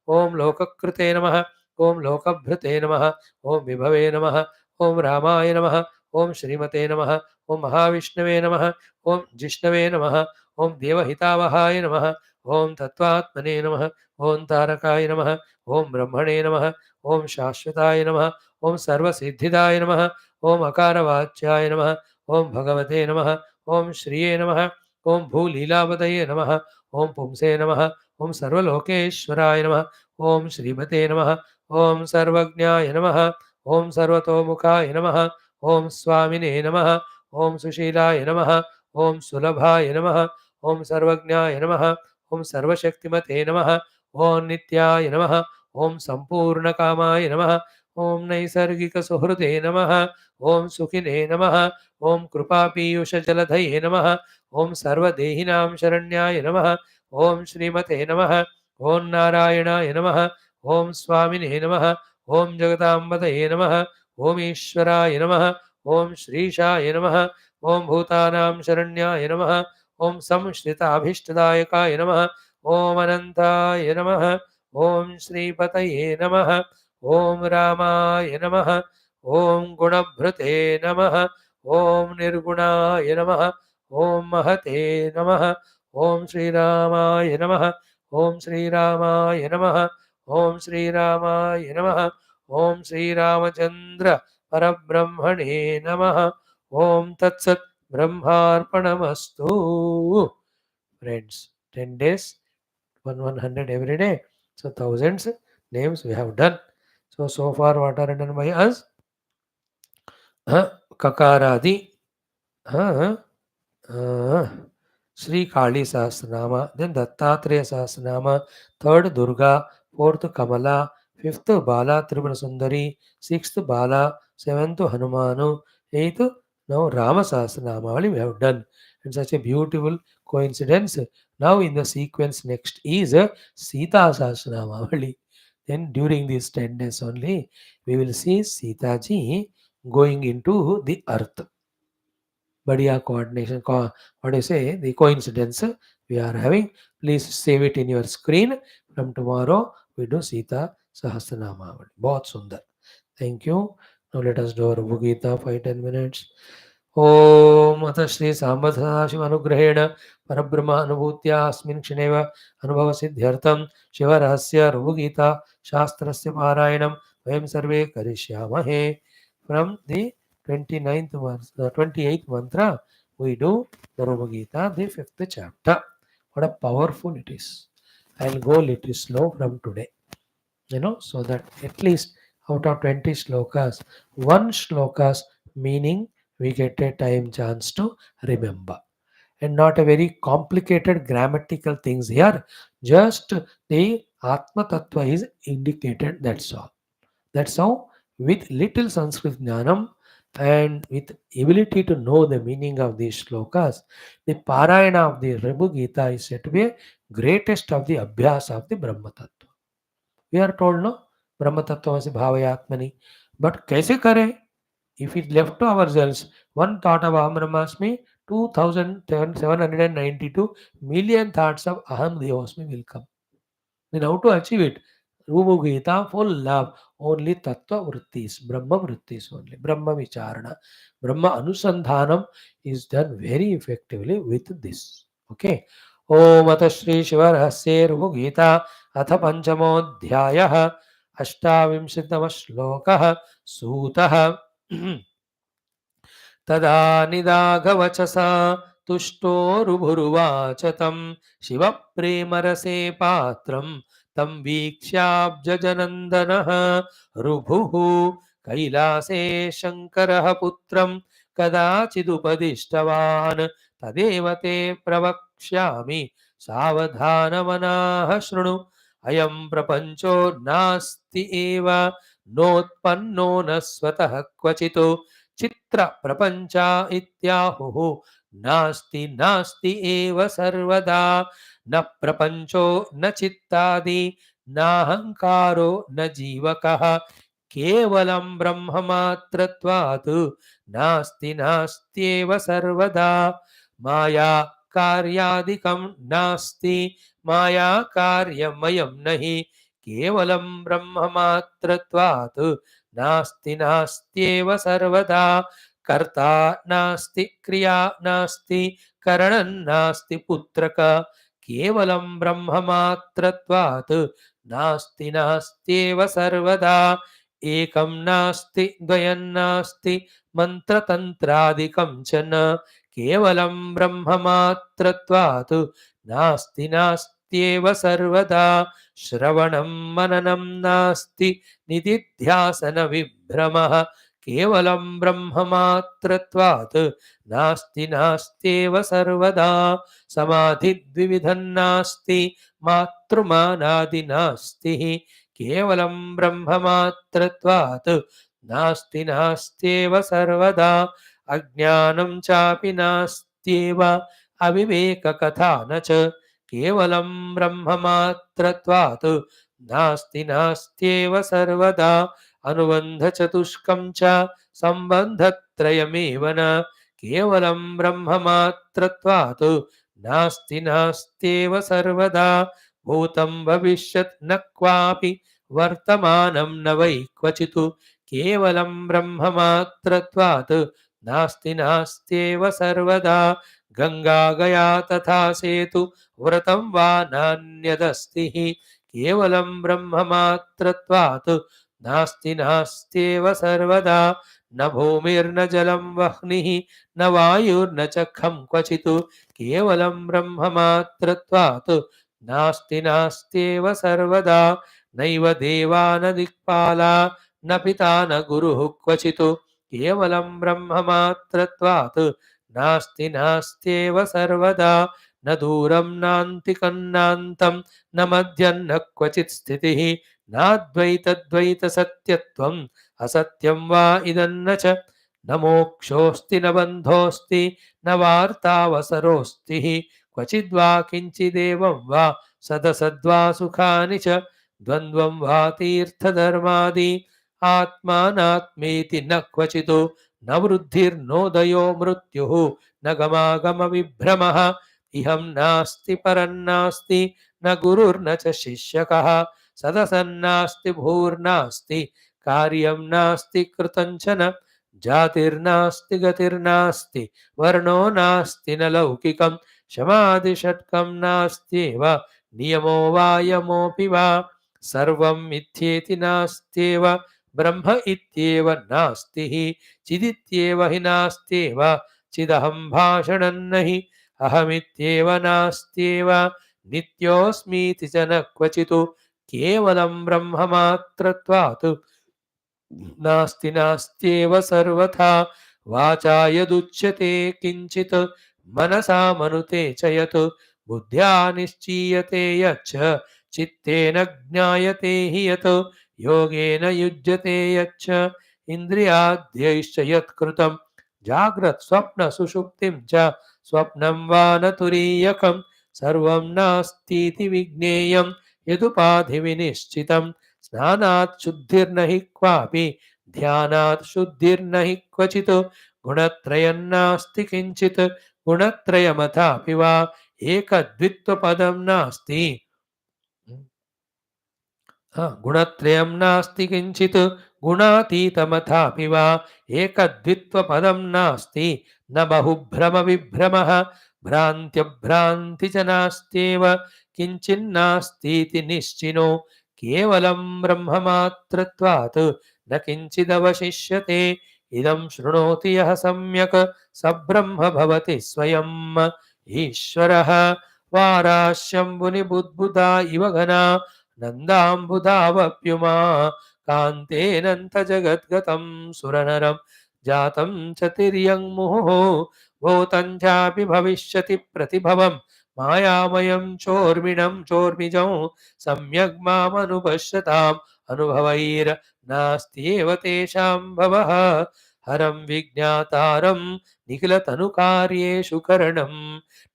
ओम लोककृते नमः, ओम लोकभृते नमः, ओम विभवे नमः, ओम रामाय नमः, ओम श्रीमते नमः, ओम महाविष्णवे नमः, ओम जिष्णवे नमः, ओम देवहितावहाय नमः, ओम तत्त्वात्मने नमः, ओम तारकाय नमः, ओम ब्रह्मणे नमः, ओम शाश्वताय नमः, ओम सर्वसिद्धिदाय नमः, ओम अकारवाच्याय नमः, ओम भगवते नमः, ओम श्रिये नमः, ओम भूलीलावतये नमः, ओम पुंसे नमः, ओम सर्वलोकेश्वराय नमः, ओम श्रीमते नमः, ओम सर्वज्ञाय नमः, ओम सर्वतोमुखाय नमः, ओम स्वामिने नमः, ओम सुशीलाय नमः, ओम सुलभाय नमः, ओम सर्वज्ञाय नमः, ओम सर्वशक्तिमते नमः, ओम नित्याय नमः, ओम संपूर्णकामाय नमः, ओम नैसर्गिकसुहृदे नमः, ओम सुखिने नमः, ओम कृपापीयूषजलधये नमः, ओम सर्वदेहिनां शरण्याय नमः, ओम श्रीमते नमः, ओम नारायणाय नमः, ओम स्वामिने नमः, ओम जगदाम्बतये नमः, ओम ईश्वराय नमः, ओम श्रीशाय नमः, ओम भूतानां शरण्याय नमः, ओम संश्रिताभीष्टदायकाय नमः, ओम अनन्ताय नमः, ओम श्रीपतये नमः, ओम रामाय नमः, ओम गुणभृते नमः, ओम निर्गुणाय नमः, ओम महते नमः, ओम श्रीरामाय नमः, ओम श्रीरामाय नमः, ओम श्रीरामाय नमः, ओम श्रीरामचंद्र परब्रह्मणे नमः, ओम तत्सत् ब्रह्मार्पणमस्तु. Friends, 10 days, 100 every day. So thousands names we have done. So far what are done by us? Kakaradi, Sri Kali Sahasranama, then Dattatreya Sahasranama, third Durga, fourth Kamala, fifth Bala Tribhuva Sundari, sixth Bala, seventh Hanumanu, eighth now Rama Sahasranama. Only we have done. And such a beautiful coincidence. Now in the sequence next is Sita Sahasranama. Only. Then during these 10 days only, we will see Sita ji going into the earth. बढ़िया coordination, what do you say, the coincidence we are having. Please save it in your screen. From tomorrow we do Sita Sahasranama. बहुत सुंदर. Thank you. Now let us do our Bhagavata 5-10 minutes. ओम अथ श्री सांब सदाशिव अनुग्रहेण परब्रह्म अनुभूत्या अस्मिन् क्षणेव अनुभव सिद्ध्यर्थं शिवरहस्य ऋभुगीता शास्त्रस्य पारायणं वयं सर्वे करिष्यामहे. From the 29th mantra, 28th mantra, we do the Rama-gita, the 5th chapter. What a powerful it is. I'll go little slow from today, so that at least out of 20 slokas, one slokas meaning we get a time chance to remember. And not a very complicated grammatical things here. Just the Atma Tattva is indicated, that's all. That's how, with little Sanskrit Jnanam and with ability to know the meaning of these shlokas, the Parayana of the Ribhu Gita is said to be a greatest of the Abhyas of the Brahma Tattva. We are told, no? Brahma Tattva se bhavayatmani. But kaise kare? If it left to ourselves, one thought of Aham Brahmasmi, 2,792 million thoughts of Aham Devasmi will come. Then how to achieve it? Rubhu Gita, full love, only Tattva Vrittis, Brahma Vrittis only, Brahma Vicharana, Brahma Anusandhanam is done very effectively with this. Okay. Om Ata Shri Shivarahasye Rubhu Gita, Atha Panchamodhyayah, Ashtavimshitama Shlokah, Sutah. तदा निदाघवचसा तुष्टोरुभुरुवाच तं शिवप्रेमरसे पात्रं तं वीक्ष्याब्जनन्दनः ऋभुः कैलासे शङ्करः पुत्रं कदाचिदुपदिष्टवान् तदेव ते प्रवक्ष्यामि सावधानमनाः शृणु अयं प्रपञ्चो नास्ति एव नोत्पन्नो न स्वतः क्वचित् चित्र प्रपंच इत्याहुः नास्ति नास्ति एव सर्वदा न प्रपंचो न चित्तादि नाहंकारो न जीवकः केवलं ब्रह्ममात्रत्वात् नास्ति नास्त्येव सर्वदा माया कार्यादिकं नास्ति माया कार्यमयं नहि కేవలం బ్రహ్మమాత్రత్వాత్ నాస్తి నాస్త్యేవ సర్వదా కర్త నాస్తి క్రియా నాస్తి కరణం నాస్తి పుత్రక కేవలం బ్రహ్మమాత్రత్వాత్ నాస్తి నాస్త్యేవ సర్వదా ఏకం నాస్తి ద్వయం నాస్తి మంత్రతంత్రాదికం చ న కేవలం బ్రహ్మమాత్రత్వాత్ నాస్తి నాస్త్యేవ సర్వదా శ్రవణం మననం నాస్తి నిదిధ్యాసన విభ్రమః కేవలం బ్రహ్మమాత్రత్వాత్ నాస్తి నాస్త్యేవ సర్వదా సమాధి ద్వివిధం నాస్తి మాతృమానాది నాస్తి కేవలం బ్రహ్మమాత్రత్వాత్ నాస్తి నాస్త్యేవ సర్వదా అజ్ఞానం చాపి నాస్త్యేవ అవివేక కథాన చ కేవలం బ్రహ్మమాత్రత్వాత్ నాస్తి నాస్త్యేవ సర్వదా అనుబంధ చతుష్కం చ సంబంధత్రయమేవ న కేవలం బ్రహ్మమాత్రత్వాత్ నాస్తి నాస్త్యేవ సర్వదా భూతం భవిష్యత్ న క్వాపి వర్తమానం న వై క్వచిత్ కేవలం బ్రహ్మమాత్రత్వాత్ నాస్తి నాస్త్యేవ సర్వదా గంగా గయా తథా సేతు వ్రతం వా నాన్యదస్తి కేవలం బ్రహ్మమాత్రత్వాత్ నాస్తి నాస్త్యేవ సర్వదా న భూమిర్న జలం వహ్నిః న వాయుర్న చఖం క్వచిత్ కేవలం బ్రహ్మమాత్రత్వాత్ నాస్తి నాస్త్యేవ సర్వదా నైవ దేవా న దిక్పాలా న పితా న గురుః క్వచిత్ కేవలం బ్రహ్మమాత్రత్వాత్ నాస్తి నాస్త్యేవ సర్వదా న దూరం నాంతికం నాంతం న మధ్యం న క్వచిత్ స్థితిః నాద్వైతద్వైత సత్యత్వం అసత్యం వా ఇదన్న చ న మోక్షోస్తి న బంధోస్తి న వార్తావసరోస్తి క్వచిద్వా కించిదేవం వా సదసద్వా సుఖాని చ ద్వంద్వం వా తీర్థధర్మాది ఆత్మానాత్మేతి న క్వచిత్ న వృద్ధిర్నోదయో మృత్యుః న గమాగమ విభ్రమః ఇహం నాస్తి పరం నాస్తి న గురుర్న చ శిష్యకః సదసన్నాస్తి భూర్నాస్తి కార్యం నాస్తి కృతం చ న జాతిర్నాస్తి గతిర్నాస్తి వర్ణో నాస్తి న లౌకికం శమాది షట్కం నాస్త్యేవ నియమో వాయమోపి వా సర్వం మిథ్యేతి నాస్త్యేవ బ్రహ్మ ఇత్యేవ నాస్తి చిదిత్యేవ హి నాస్త్యేవ చిదహం భాషణం నహి అహమిత్యేవ నాస్త్యేవ నిత్యోస్మీతి చ న క్వచిత్ కేవలం బ్రహ్మమాత్రత్వాత్ నాస్తి నాస్త్యేవ సర్వథా వాచా యదుచ్యతే కించిత్ మనసా మనుతే చ యత్ బుద్ధ్యా నిశ్చీయతే యచ్చ చిత్తేన జ్ఞాయతే హి యత్ యోగేన యుజ్యతే యచ్చ ఇంద్రియాద్యైశ్చ యత్కృతం జాగ్రత్ స్వప్న సుషుప్తిం చ స్వప్నం వా న తురీయకం సర్వం నాస్తీతి విజ్ఞేయం యదుపాధి వినిశ్చితం స్నానాత్ శుద్ధిర్నహి క్వాపి ధ్యానాత్ శుద్ధిర్నహి క్వచిత్ గుణత్రయం నాస్తి కించిత్ గుణత్రయమథాపి వా ఏకద్విత్వపదం నాస్తి గుణత్రయం నాస్తి కించిత్ గుణాతీతమథాపి వా ఏకద్విత్వపదం నాస్తి న బహుభ్రమ విభ్రమః భ్రాంత్యభ్రాంతి చ నాస్త్యేవ కించిన్నాస్तीति నిశ్చినో కేవలం బ్రహ్మమాత్రత్వాత్ న కించిదవశిష్యతే ఇదం శృణోతి యః సమ్యక్ స బ్రహ్మ భవతి స్వయం ఈశ్వరః వారాశ్యంబుని బుద్బుదా ఇవ ఘనా నందాంబుధావప్యుమా కాంతేనంత జగద్గతం సురనరం జాతం చ తిర్యం ముహుః భూతం చాపి భవిష్యతి ప్రతిభవం మాయామయం చోర్మిణం చోర్మిజం సమ్యగ్ మామనుపశ్యతాం అనుభవైర్ నాస్త్యేవ తేషాం భవః హరం విజ్ఞాతారం నిఖిల తనుకార్యేషు కరణం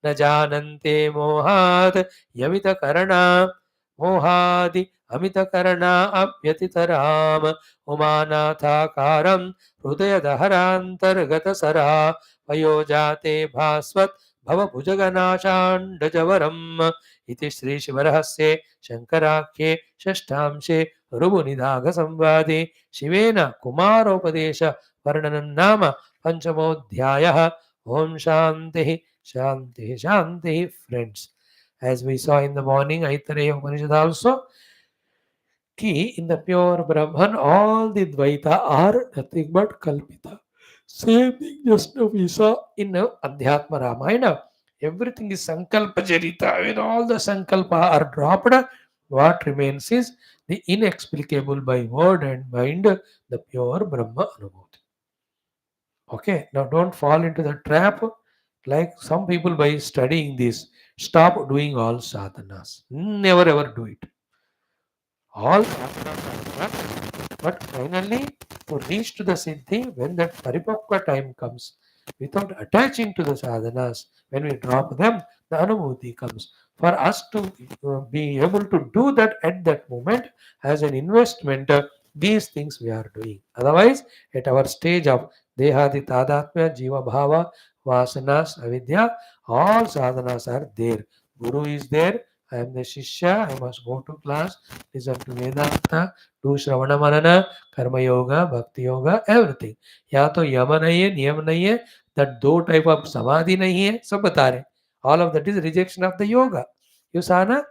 న జానంతే మోహాత్ యమిత కరణా మోహాది అమిత కరణా అవ్యతితరాం ఉమానాథాకారం హృదయదహరాంతర్గత సరా వయోజాతే భాస్వత్ भवभुजगनाशाण्डजवरम् इति श्रीशिवरहस्ये शङ्कराख्ये षष्ठांशे ऋभुनिदाघसंवादे शिवेन कुमारोपदेश वर्णनं नाम पञ्चमोऽध्यायः. Om Shanti, Shanti, Shanti. Friends, as we saw in the morning, Aitareya Upanishad also, ki in the pure Brahman, all the Dvaita are nothing but Kalpita. Same thing just now we saw in Adhyatma Ramayana. Everything is Sankalpa Jarita. When all the Sankalpa are dropped, what remains is the inexplicable by word and mind, the pure Brahma Anubhuti. Okay, now don't fall into the trap like some people by studying this. Stop doing all sadhanas. Never ever do it. All sadhanas are done, but finally to reach to the siddhi, when that paripakva time comes, without attaching to the sadhanas, when we drop them, the anubhuti comes. For us to be able to do that at that moment as an investment, these things we are doing. Otherwise, at our stage of dehadi tadatmya, jiva bhava, vasanas, avidya, all sadhanas are there. Guru is there. I am the Shishya. I must go to class, listen to Vedanta, do Shravana Manana, Karma Yoga, Bhakti Yoga, everything. या तो यम नहीं है, नियम नहीं है, that दो type of समाधि नहीं है, सब बता रहे. All of that is rejection of the yoga. You saw na?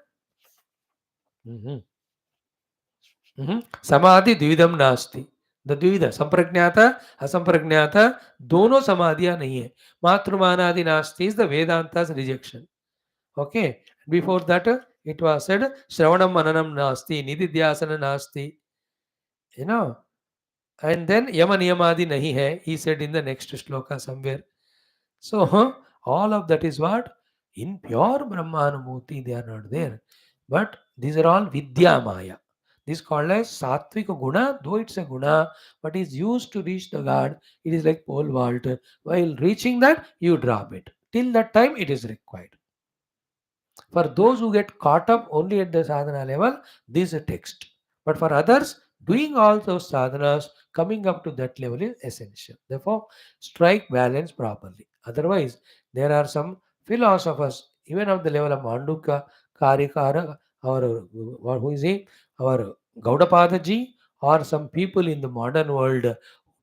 समाधि द्विविधम नास्ति. द द्विविध संप्रज्ञात असंप्रज्ञात दोनों समाधियां नहीं है. मातृमानादि नास्ति is the Vedanta's rejection. Okay. Before that, it was said, Shravanam Mananam Nasti, Nididhyasana Nasti. You know, and then Yama Niyamadi Nahi hai, he said in the next shloka somewhere. So, all of that is what? In pure Brahmanamurti, they are not there. But these are all Vidya Maya. This is called as Sattvika Guna, though it's a Guna, but is used to reach the God. It is like pole vault. While reaching that, you drop it. Till that time, it is required. For those who get caught up only at the sadhana level, this is a text. But for others, doing all those sadhanas, coming up to that level is essential. Therefore, strike balance properly. Otherwise, there are some philosophers, even of the level of Manduka, Karikara, or who is he? Our Gaudapadaji, or some people in the modern world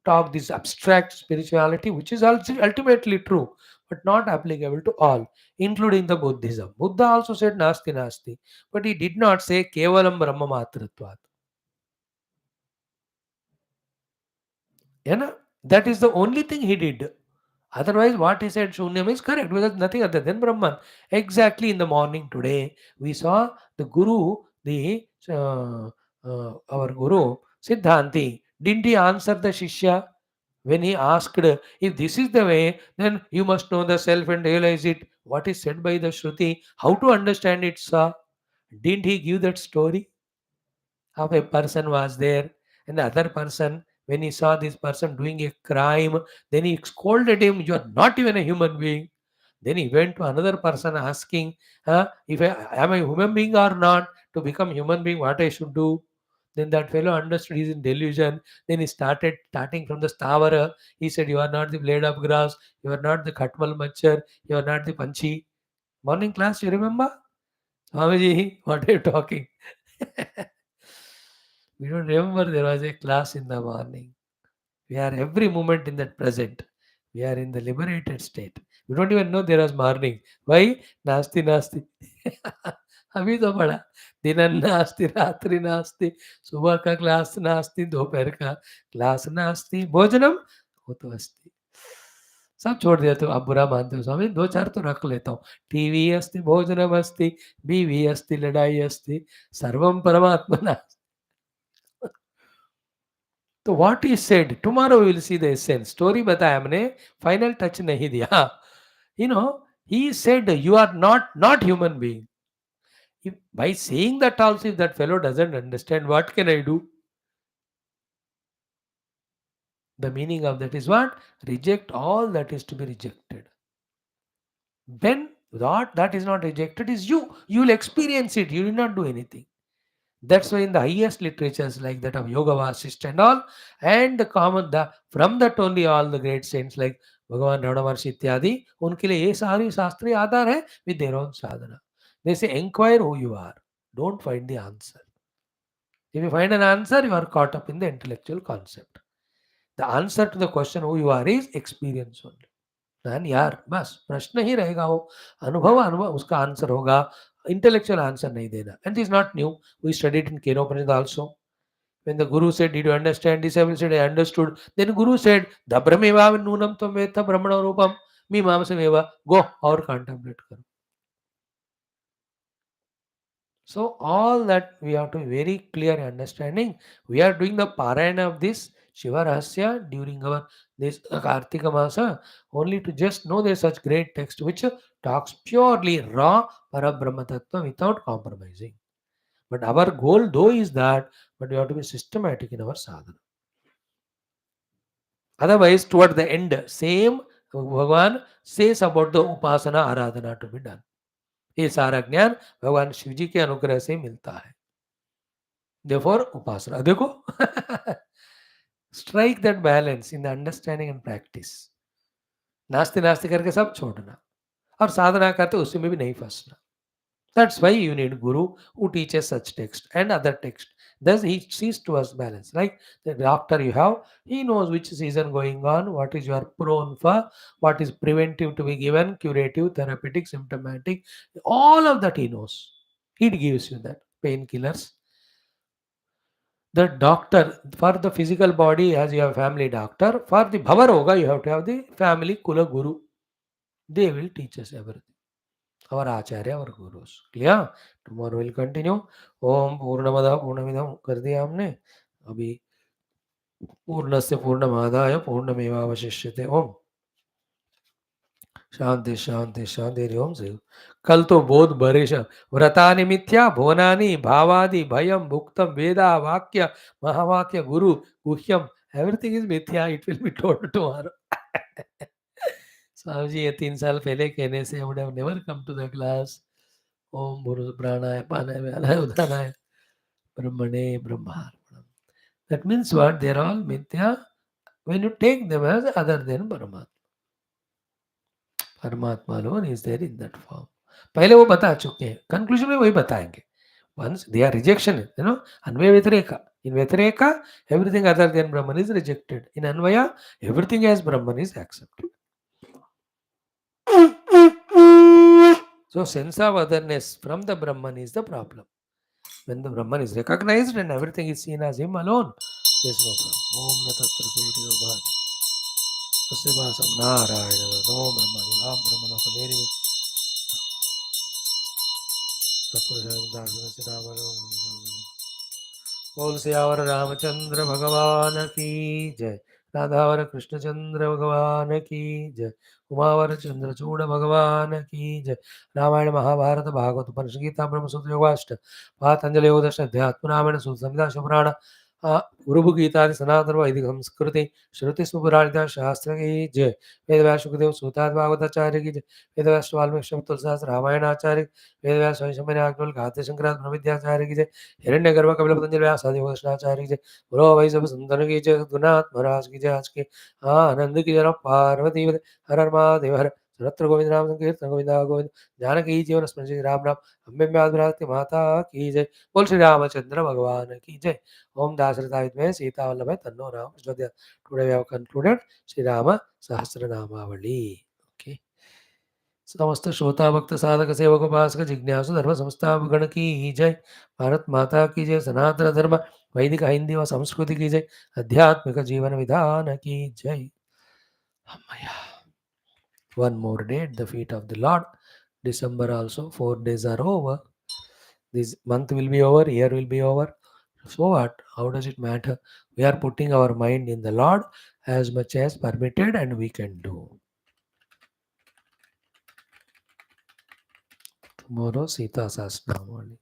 talk this abstract spirituality, which is also ultimately true, but not applicable to all, including the Buddhism. Buddha also said Nasti Nasti, but he did not say Kevalam Brahma Matritvat. You know, that is the only thing he did. Otherwise, what he said Shunyam is correct because nothing other than Brahman. Exactly in the morning today, we saw the Guru, our Guru Siddhanti. Didn't he answer the Shishya when he asked, if this is the way, then you must know the self and realize it? What is said by the Shruti? How to understand it, sir? Didn't he give that story of a person was there and the other person, when he saw this person doing a crime, then he scolded him, you are not even a human being. Then he went to another person asking, if am I a human being or not? To become human being, what I should do? Then that fellow understood he's in delusion. Then he starting from the Stavara. He said, you are not the blade of grass, you are not the Khatmal Machar, you are not the Panchi. Morning class, you remember? Swamiji, what are you talking? We don't remember there was a class in the morning. We are every moment in that present. We are in the liberated state. We don't even know there was morning. Why? Nasti nasti. अभी तो पढ़ा दिन नास्ति रात्रि नास्ति सुबह का class नास्ति दोपहर का क्लास नास्ति भोजनम वो तो अस्ति सब छोड़ दिया तो आप बुरा मानते हो स्वामी दो चार तो रख लेता हूँ टीवी अस्ति भोजनम अस्ति बीवी अस्ति लड़ाई अस्ति सर्वम परमात्मना तो what he said tomorrow we will see the essence story बताया हमने फाइनल टच नहीं दिया you know he said you are not human being by saying that also if that fellow doesn't understand what can I do, the meaning of that is what? Reject all that is to be rejected. When that is not rejected is you will experience it, you will not do anything. That's why in the highest literatures like that of Yoga Vasishtha and all, and the from that only all the great saints like भगवान रमण महर्षि इत्यादि, उनके लिए ये सारी शास्त्रीय आधार है with their own sadhana. They say inquire who you are, don't find the answer. If you find an answer, you are caught up in the intellectual concept. The answer to the question who you are is experience only. And यार बस प्रश्न ही रहेगा, वो अनुभव उसका answer होगा, intellectual answer नहीं देना. And this is not new. We studied in Kenopanishad also. When the Guru said, did you understand? Disciple said, I understood. Then Guru said, the Brahmeva Nunam Tam Veta Brahmana Rupam Mimamsameva. Go or contemplate karo. So all that we have to be very clear understanding. We are doing the parayana of this Shiva Rahasya during our this Kartika Masa only to just know there is such great text which talks purely raw Parabrahma Tattva without compromising. But our goal though is that, but we have to be systematic in our sadhana. Otherwise, toward the end, same Bhagavan says about the Upasana Aradhana to be done. ये सारा ज्ञान भगवान शिव जी के अनुग्रह से मिलता है. Therefore, उपासना देखो strike that balance in the understanding and practice. नास्ते नास्ते करके सब छोड़ना और साधना करते उसमें भी नहीं फंसना. That's why you need Guru who teaches such text and other text. Thus he sees to us balance. Like the doctor you have, he knows which season going on, what is your prone for, what is preventive to be given, curative, therapeutic, symptomatic. All of that he knows. He gives you that. Painkillers. The doctor, for the physical body, as you have family doctor, for the bhava roga, you have to have the family Kula Guru. They will teach us everything. Our Acharya, our Gurus. Clear? Tomorrow we'll continue. Om Purnamada Purnamidam कर दिया हमने. अभी पूर्णस्य पूर्णमादाय पूर्णमेवावशिष्यते. ओम शांति शांति शांति. ओम से कल तो बोध बरिश व्रतानि मिथ्या भुवनानि भावादि भयम भुक्तम वेदा वाक्य महावाक्य गुरु गुह्यम. Everything is mithya. It will be told tomorrow. Swami ji ये 3 साल पहले कहने से I would have never come to the class. ओम भूर्भुवः प्राणाय पानाय व्यानाय उदानाय ब्रह्मणे ब्रह्मार्पणम्. That means what? They are all mithya when you take them as other than Paramatma. Paramatma alone is there in that form. पहले वो बता चुके हैं, कंक्लूजन में वही बताएंगे. Once they are rejection, Anvaya Vyatireka. In Vyatireka, everything other than Brahman is rejected. In Anvaya, everything as Brahman is accepted. So sense of otherness from the Brahman is the problem. When the Brahman is recognized and everything is seen as him alone, there is no problem. Om Natatra Surya Bhat. Tasya Narayana. No Brahman. Ram Brahman of Adheri. बोल सियावर रामचंद्र भगवान की जय. राधावर कृष्णचंद्र भगवान की जय. उमावर चंद्रचूड़ भगवान की जय. रामायण महाभारत भागवत उपनिषद गीता ब्रह्मसूत्र योगाष्ट पातंजलि योगदर्श अध्यात्म रामायण संहिता शिवपुराण गुरु गीता सनातन वैदिक संस्कृति श्रुति स्मृति शास्त्र की जय. वेदव्यास सुखदेव सूताद भागवताचार्य की जय. वेदव्यास वाल्मीकि तुलसीदास रामायणाचार्य. वेदव्यास वैशंपायन आज्ञवल गाते शंकराचार्य ब्रह्मविद्याचार्य की जय. हिरण्यगर्भ कपिल पतंजलि व्यास आदि कृष्णाचार्य की जय. गुरु वै सब सुंदर की जय. गुरुनाथ महाराज की जय. आज के आनंद की जय. पार्वती हर हर महादेव हर. सर्वत्र गोविंद नाम संकीर्तन गोविंदा गोविंद. जानकी जीवन स्मृति राम राम. अम्बे व्यास माता की जय. बोल श्री रामचंद्र भगवान की जय. ओम दासरथाय विद्महे सीता वल्लभाय तन्नो राम प्रचोदयात्. Today we have concluded Sri Rama Sahasranamavali. Okay. समस्त श्रोता भक्त साधक सेवक उपासक जिज्ञासु धर्म संस्थापक गण की जय. भारत माता की जय. सनातन धर्म वैदिक हिंदी व संस्कृति की जय. आध्यात्मिक जीवन विधान की जय. One more day at the feet of the Lord. December also 4 days are over. This month will be over, year will be over. So what? How does it matter? We are putting our mind in the Lord as much as permitted and we can do. Tomorrow Sita Sahasranam only.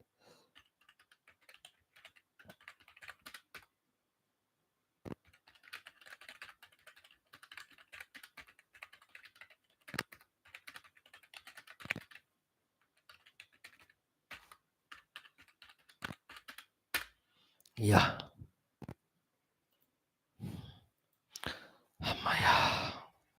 Yeah.